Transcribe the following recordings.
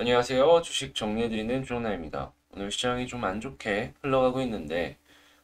안녕하세요. 주식 정리해드리는 조나입니다. 오늘 시장이 좀 안 좋게 흘러가고 있는데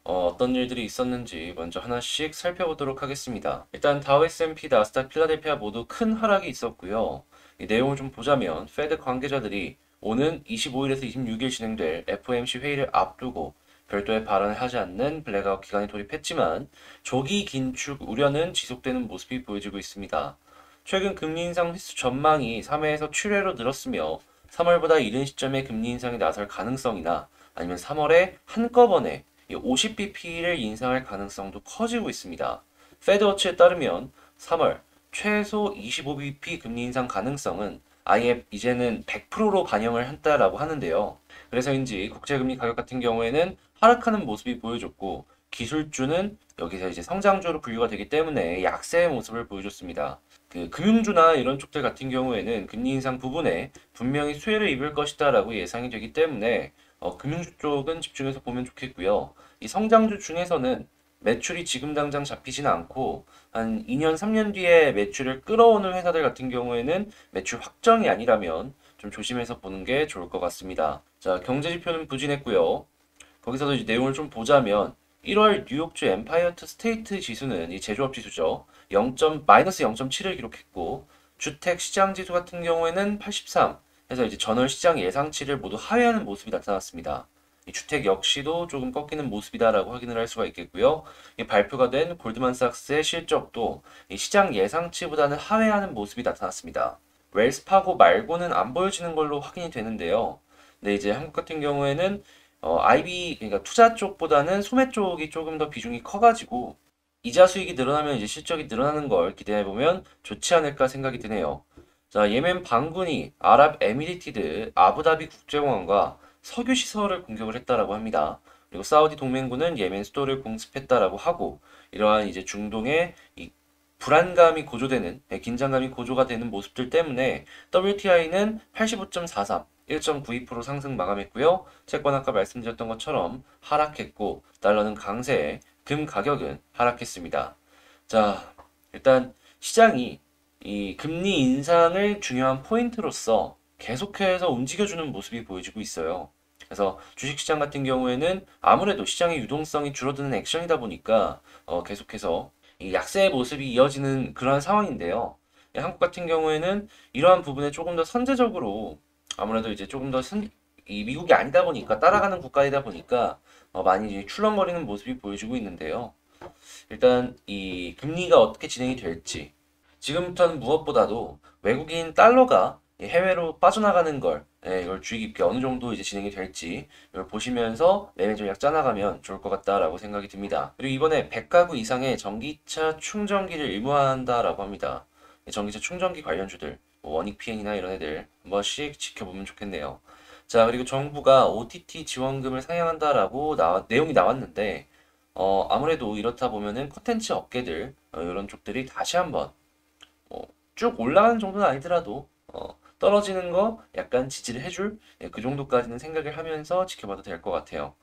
어떤 일들이 있었는지 먼저 하나씩 살펴보도록 하겠습니다. 일단 다우 S&P, 나스닥, 필라델피아 모두 큰 하락이 있었고요. 이 내용을 좀 보자면 페드 관계자들이 오는 25일에서 26일 진행될 FOMC 회의를 앞두고 별도의 발언을 하지 않는 블랙아웃 기간에 돌입했지만 조기 긴축 우려는 지속되는 모습이 보여지고 있습니다. 최근 금리 인상 횟수 전망이 3회에서 7회로 늘었으며 3월보다 이른 시점에 금리 인상이 나설 가능성이나 아니면 3월에 한꺼번에 50bp를 인상할 가능성도 커지고 있습니다. 페드워치에 따르면 3월 최소 25bp 금리 인상 가능성은 아예 이제는 100%로 반영을 한다라고 하는데요. 그래서인지 국제금리 가격 같은 경우에는 하락하는 모습이 보여줬고 기술주는 여기서 이제 성장주로 분류가 되기 때문에 약세의 모습을 보여줬습니다. 그 금융주나 이런 쪽들 같은 경우에는 금리 인상 부분에 분명히 수혜를 입을 것이다라고 예상이 되기 때문에 금융주 쪽은 집중해서 보면 좋겠고요. 이 성장주 중에서는 매출이 지금 당장 잡히지는 않고 한 2년, 3년 뒤에 매출을 끌어오는 회사들 같은 경우에는 매출 확정이 아니라면 좀 조심해서 보는 게 좋을 것 같습니다. 자, 경제 지표는 부진했고요. 거기서도 이제 내용을 좀 보자면 1월 뉴욕주 엠파이어트 스테이트 지수는 이 제조업 지수죠. 0. 마이너스 0.7을 기록했고 주택 시장 지수 같은 경우에는 83 해서 이제 전월 시장 예상치를 모두 하회하는 모습이 나타났습니다. 이 주택 역시도 조금 꺾이는 모습이다라고 확인을 할 수가 있겠고요. 이 발표가 된 골드만삭스의 실적도 이 시장 예상치보다는 하회하는 모습이 나타났습니다. 웰스파고 말고는 안 보여지는 걸로 확인이 되는데요. 근데 이제 한국 같은 경우에는 IB 그러니까 투자 쪽보다는 소매 쪽이 조금 더 비중이 커가지고 이자 수익이 늘어나면 이제 실적이 늘어나는 걸 기대해 보면 좋지 않을까 생각이 드네요. 자, 예멘 반군이 아랍에미리티드 아부다비 국제공항과 석유 시설을 공격을 했다라고 합니다. 그리고 사우디 동맹군은 예멘 수도를 공습했다라고 하고 이러한 이제 중동의 이 불안감이 고조되는 긴장감이 고조가 되는 모습들 때문에 WTI는 85.43 1.92% 상승 마감했고요. 채권 아까 말씀드렸던 것처럼 하락했고 달러는 강세에 금 가격은 하락했습니다. 자, 일단 시장이 이 금리 인상을 중요한 포인트로서 계속해서 움직여주는 모습이 보여지고 있어요. 그래서 주식시장 같은 경우에는 아무래도 시장의 유동성이 줄어드는 액션이다 보니까 계속해서 이 약세의 모습이 이어지는 그러한 상황인데요. 한국 같은 경우에는 이러한 부분에 조금 더 선제적으로 아무래도 이제 조금 더 이 미국이 아니다 보니까 따라가는 국가이다 보니까 많이 이제 출렁거리는 모습이 보여지고 있는데요. 일단 이 금리가 어떻게 진행이 될지 지금부터는 무엇보다도 외국인 달러가 해외로 빠져나가는 걸 이걸 주의 깊게 어느 정도 이제 진행이 될지 이걸 보시면서 매매 전략 짜나가면 좋을 것 같다라고 생각이 듭니다. 그리고 이번에 100가구 이상의 전기차 충전기를 의무화한다라고 합니다. 전기차 충전기 관련주들 뭐 원익 PN이나 이런 애들 한 번씩 지켜보면 좋겠네요. 자, 그리고 정부가 OTT 지원금을 상향한다라고 내용이 나왔는데 아무래도 이렇다 보면은 콘텐츠 업계들 이런 쪽들이 다시 한번 쭉 올라가는 정도는 아니더라도 떨어지는 거 약간 지지를 해줄 그 정도까지는 생각을 하면서 지켜봐도 될 것 같아요.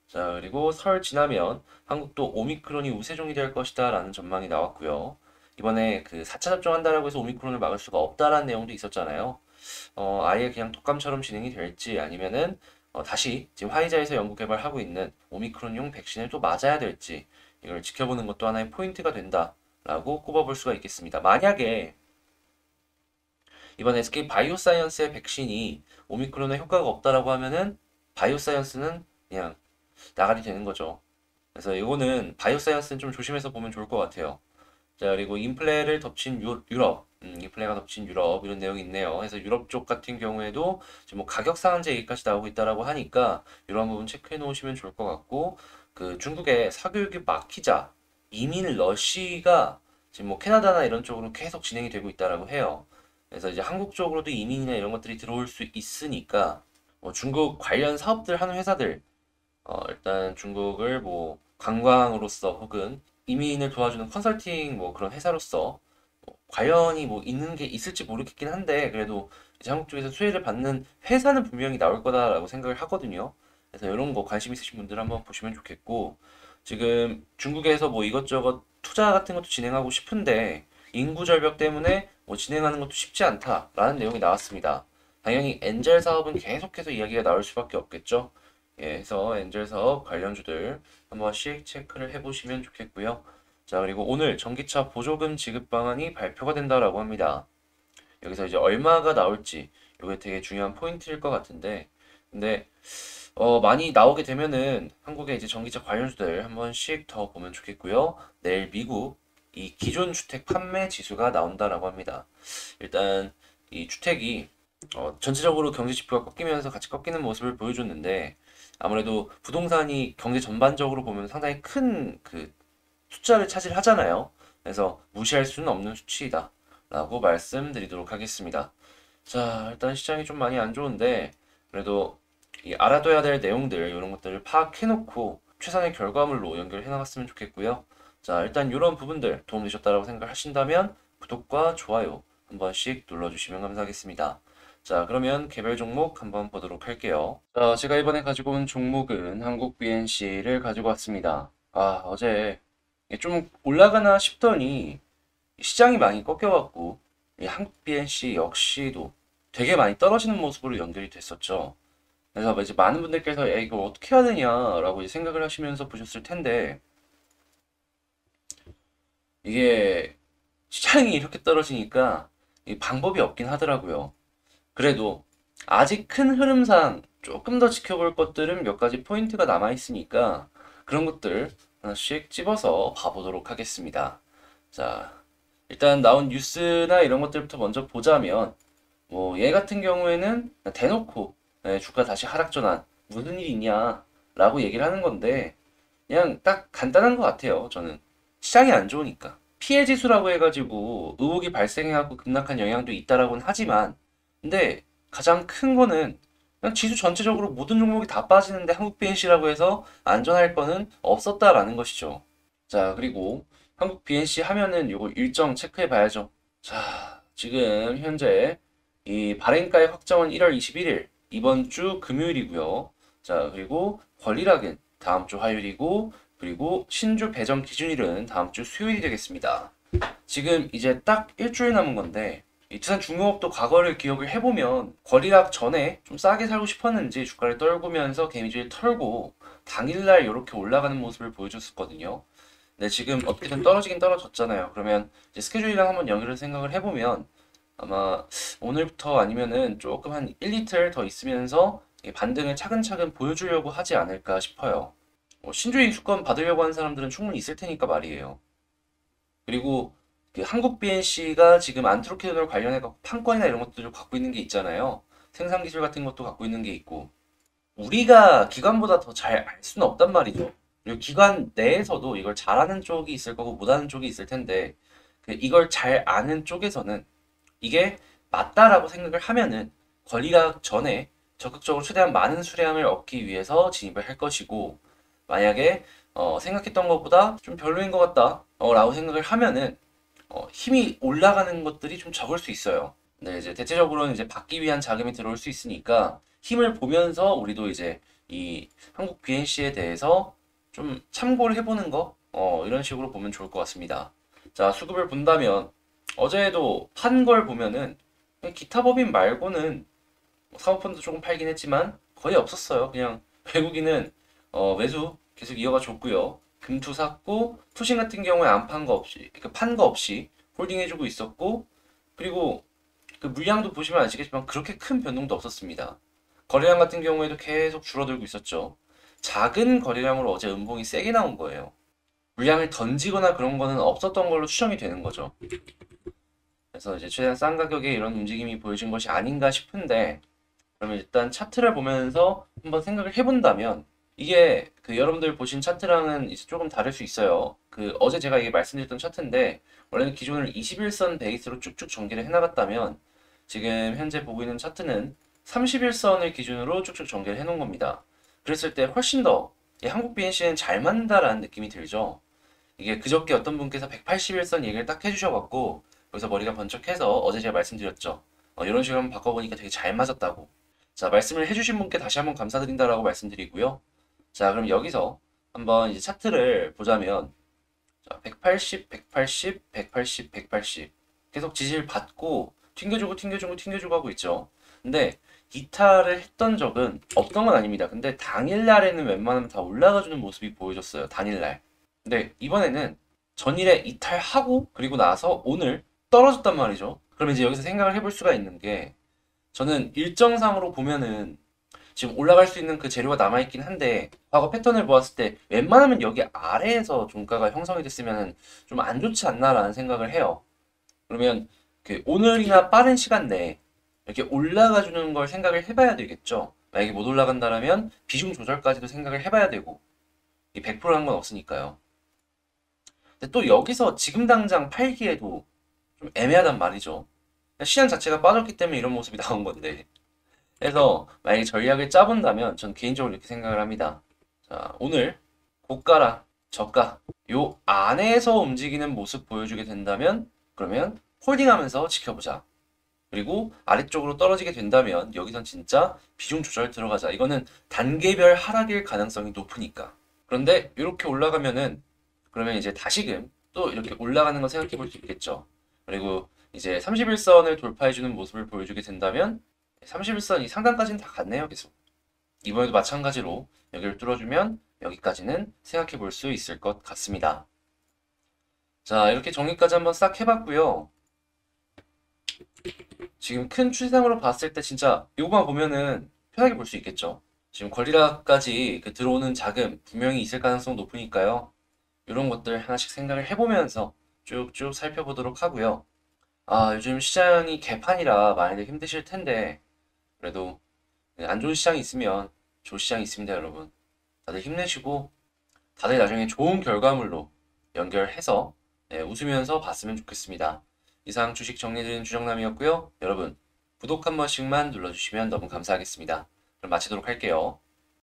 자, 그리고 설 지나면 한국도 오미크론이 우세종이 될 것이다 라는 전망이 나왔고요. 이번에 그 4차 접종한다라고 해서 오미크론을 막을 수가 없다라는 내용도 있었잖아요. 아예 그냥 독감처럼 진행이 될지 아니면은 다시 지금 화이자에서 연구 개발하고 있는 오미크론용 백신을 또 맞아야 될지 이걸 지켜보는 것도 하나의 포인트가 된다라고 꼽아볼 수가 있겠습니다. 만약에 이번 SK 바이오사이언스의 백신이 오미크론에 효과가 없다라고 하면은 바이오사이언스는 그냥 나가리 되는 거죠. 그래서 이거는 바이오사이언스는 좀 조심해서 보면 좋을 것 같아요. 자, 그리고 인플레를 덮친 유럽, 인플레가 덮친 유럽 이런 내용이 있네요. 그래서 유럽 쪽 같은 경우에도 지금 뭐 가격 상한제 얘기까지 나오고 있다라고 하니까 이런 부분 체크해 놓으시면 좋을 것 같고 그 중국의 사교육이 막히자 이민 러시가 지금 뭐 캐나다나 이런 쪽으로 계속 진행이 되고 있다라고 해요. 그래서 이제 한국 쪽으로도 이민이나 이런 것들이 들어올 수 있으니까 뭐 중국 관련 사업들 하는 회사들 일단 중국을 뭐 관광으로서 혹은 이민을 도와주는 컨설팅 뭐 그런 회사로서 관련이 뭐 있는 게 있을지 모르겠긴 한데 그래도 이제 한국 쪽에서 수혜를 받는 회사는 분명히 나올 거다라고 생각을 하거든요. 그래서 이런 거 관심 있으신 분들 한번 보시면 좋겠고 지금 중국에서 뭐 이것저것 투자 같은 것도 진행하고 싶은데 인구 절벽 때문에 뭐 진행하는 것도 쉽지 않다라는 내용이 나왔습니다. 당연히 엔젤 사업은 계속해서 이야기가 나올 수밖에 없겠죠. 예, 그래서 엔젤 사업 관련주들 한 번씩 체크를 해보시면 좋겠고요. 자, 그리고 오늘 전기차 보조금 지급 방안이 발표가 된다라고 합니다. 여기서 이제 얼마가 나올지 이게 되게 중요한 포인트일 것 같은데, 근데 많이 나오게 되면은 한국의 이제 전기차 관련주들 한 번씩 더 보면 좋겠고요. 내일 미국 이 기존 주택 판매 지수가 나온다라고 합니다. 일단 이 주택이 전체적으로 경제 지표가 꺾이면서 같이 꺾이는 모습을 보여줬는데, 아무래도 부동산이 경제 전반적으로 보면 상당히 큰 그 숫자를 차지하잖아요. 그래서 무시할 수는 없는 수치이다 라고 말씀드리도록 하겠습니다. 자, 일단 시장이 좀 많이 안 좋은데, 그래도 이 알아둬야 될 내용들 이런 것들을 파악해놓고 최선의 결과물로 연결해 나갔으면 좋겠고요. 자, 일단 이런 부분들 도움되셨다고 생각하신다면 구독과 좋아요 한 번씩 눌러주시면 감사하겠습니다. 자, 그러면 개별 종목 한번 보도록 할게요. 자, 제가 이번에 가지고 온 종목은 한국 BNC를 가지고 왔습니다. 어제 좀 올라가나 싶더니 시장이 많이 꺾여갖고 이 한국 BNC 역시도 되게 많이 떨어지는 모습으로 연결이 됐었죠. 그래서 이제 많은 분들께서 야, 이거 어떻게 해야 되냐라고 이제 생각을 하시면서 보셨을 텐데, 이게 시장이 이렇게 떨어지니까 이 방법이 없긴 하더라고요. 그래도 아직 큰 흐름상 조금 더 지켜볼 것들은 몇 가지 포인트가 남아 있으니까 그런 것들 하나씩 집어서 봐보도록 하겠습니다. 자, 일단 나온 뉴스나 이런 것들부터 먼저 보자면, 뭐 얘 같은 경우에는 대놓고 주가 다시 하락 전환 무슨 일 있냐 라고 얘기를 하는 건데, 그냥 딱 간단한 것 같아요. 저는 시장이 안 좋으니까 피해 지수라고 해가지고 의혹이 발생해갖고 급락한 영향도 있다라고는 하지만, 근데 가장 큰 거는 그냥 지수 전체적으로 모든 종목이 다 빠지는데 한국 BNC라고 해서 안전할 거는 없었다라는 것이죠. 자, 그리고 한국 BNC 하면은 요거 일정 체크해 봐야죠. 자, 지금 현재 이 발행가의 확정은 1월 21일 이번 주 금요일이고요. 자, 그리고 권리락은 다음 주 화요일이고, 그리고 신주 배정 기준일은 다음 주 수요일이 되겠습니다. 지금 이제 딱 일주일 남은 건데, 이 두산중공업도 과거를 기억을 해보면 권리락 전에 좀 싸게 살고 싶었는지 주가를 떨구면서 개미줄 털고 당일날 이렇게 올라가는 모습을 보여줬었거든요. 근데 지금 어떻게든 떨어지긴 떨어졌잖아요. 그러면 이제 스케줄이랑 한번 연결을 생각을 해보면 아마 오늘부터 아니면은 조금 한 1이틀 더 있으면서 이 반등을 차근차근 보여주려고 하지 않을까 싶어요. 신주의 수권 받으려고 하는 사람들은 충분히 있을 테니까 말이에요. 그리고 그 한국 BNC가 지금 안트로키노를 관련해 갖고 판권이나 이런 것들을 갖고 있는 게 있잖아요. 생산 기술 같은 것도 갖고 있는 게 있고, 우리가 기관보다 더 잘 알 수는 없단 말이죠. 그리고 기관 내에서도 이걸 잘하는 쪽이 있을 거고 못하는 쪽이 있을 텐데, 이걸 잘 아는 쪽에서는 이게 맞다라고 생각을 하면은 권리락 전에 적극적으로 최대한 많은 수량을 얻기 위해서 진입을 할 것이고, 만약에 생각했던 것보다 좀 별로인 것 같다 라고 생각을 하면은 힘이 올라가는 것들이 좀 적을 수 있어요. 네, 이제 대체적으로는 이제 받기 위한 자금이 들어올 수 있으니까 힘을 보면서 우리도 이제 이 한국 BNC에 대해서 좀 참고를 해보는 거, 이런 식으로 보면 좋을 것 같습니다. 자, 수급을 본다면 어제도 판 걸 보면은 그냥 기타 법인 말고는 사모펀드 조금 팔긴 했지만 거의 없었어요. 그냥 외국인은 매수 계속 이어가 줬고요. 금투 샀고, 투신 같은 경우에 안 판 거 없이, 그러니까 판 거 없이 홀딩 해주고 있었고, 그리고 그 물량도 보시면 아시겠지만 그렇게 큰 변동도 없었습니다. 거래량 같은 경우에도 계속 줄어들고 있었죠. 작은 거래량으로 어제 음봉이 세게 나온 거예요. 물량을 던지거나 그런 거는 없었던 걸로 추정이 되는 거죠. 그래서 이제 최대한 싼 가격에 이런 움직임이 보여진 것이 아닌가 싶은데, 그러면 일단 차트를 보면서 한번 생각을 해본다면, 이게 그 여러분들 보신 차트랑은 이제 조금 다를 수 있어요. 그 어제 제가 이게 말씀드렸던 차트인데, 원래는 기존을 21선 베이스로 쭉쭉 전개를 해나갔다면, 지금 현재 보고 있는 차트는 31선을 기준으로 쭉쭉 전개를 해놓은 겁니다. 그랬을 때 훨씬 더 한국 BNC는 잘 맞는다라는 느낌이 들죠. 이게 그저께 어떤 분께서 181선 얘기를 딱 해주셔갖고 여기서 머리가 번쩍해서 어제 제가 말씀드렸죠. 이런 식으로 한번 바꿔보니까 되게 잘 맞았다고. 자, 말씀을 해주신 분께 다시 한번 감사드린다라고 말씀드리고요. 자, 그럼 여기서 한번 이제 차트를 보자면, 자, 180, 180, 180, 180 계속 지지를 받고 튕겨주고 튕겨주고 튕겨주고 하고 있죠. 근데 이탈을 했던 적은 없던 건 아닙니다. 근데 당일날에는 웬만하면 다 올라가주는 모습이 보여졌어요. 당일날. 근데 이번에는 전일에 이탈하고 그리고 나서 오늘 떨어졌단 말이죠. 그러면 이제 여기서 생각을 해볼 수가 있는 게 저는 일정상으로 보면은 지금 올라갈 수 있는 그 재료가 남아있긴 한데 과거 패턴을 보았을 때 웬만하면 여기 아래에서 종가가 형성이 됐으면 좀 안 좋지 않나라는 생각을 해요. 그러면 그 오늘이나 빠른 시간 내에 이렇게 올라가 주는 걸 생각을 해봐야 되겠죠. 만약에 못 올라간다라면 비중 조절까지도 생각을 해봐야 되고 이 100%란 건 없으니까요. 근데 또 여기서 지금 당장 팔기에도 좀 애매하단 말이죠. 시장 자체가 빠졌기 때문에 이런 모습이 나온 건데. 그래서 만약에 전략을 짜본다면 전 개인적으로 이렇게 생각을 합니다. 자, 오늘 고가랑 저가 요 안에서 움직이는 모습 보여주게 된다면 그러면 홀딩하면서 지켜보자. 그리고 아래쪽으로 떨어지게 된다면 여기선 진짜 비중 조절 들어가자. 이거는 단계별 하락일 가능성이 높으니까. 그런데 이렇게 올라가면은 그러면 이제 다시금 또 이렇게 올라가는 거 생각해 볼 수 있겠죠. 그리고 이제 31선을 돌파해주는 모습을 보여주게 된다면 31선이 상단까지는 다 갔네요, 계속. 이번에도 마찬가지로 여기를 뚫어주면 여기까지는 생각해 볼 수 있을 것 같습니다. 자, 이렇게 정리까지 한번 싹 해봤고요. 지금 큰 추세상으로 봤을 때 진짜 이거만 보면은 편하게 볼 수 있겠죠. 지금 권리락까지 그 들어오는 자금 분명히 있을 가능성 높으니까요. 이런 것들 하나씩 생각을 해보면서 쭉쭉 살펴보도록 하고요. 아, 요즘 시장이 개판이라 많이들 힘드실 텐데 그래도 안 좋은 시장이 있으면 좋은 시장이 있습니다, 여러분. 다들 힘내시고 다들 나중에 좋은 결과물로 연결해서 웃으면서 봤으면 좋겠습니다. 이상 주식 정리해드리는 주정남이었고요. 여러분 구독 한 번씩만 눌러주시면 너무 감사하겠습니다. 그럼 마치도록 할게요.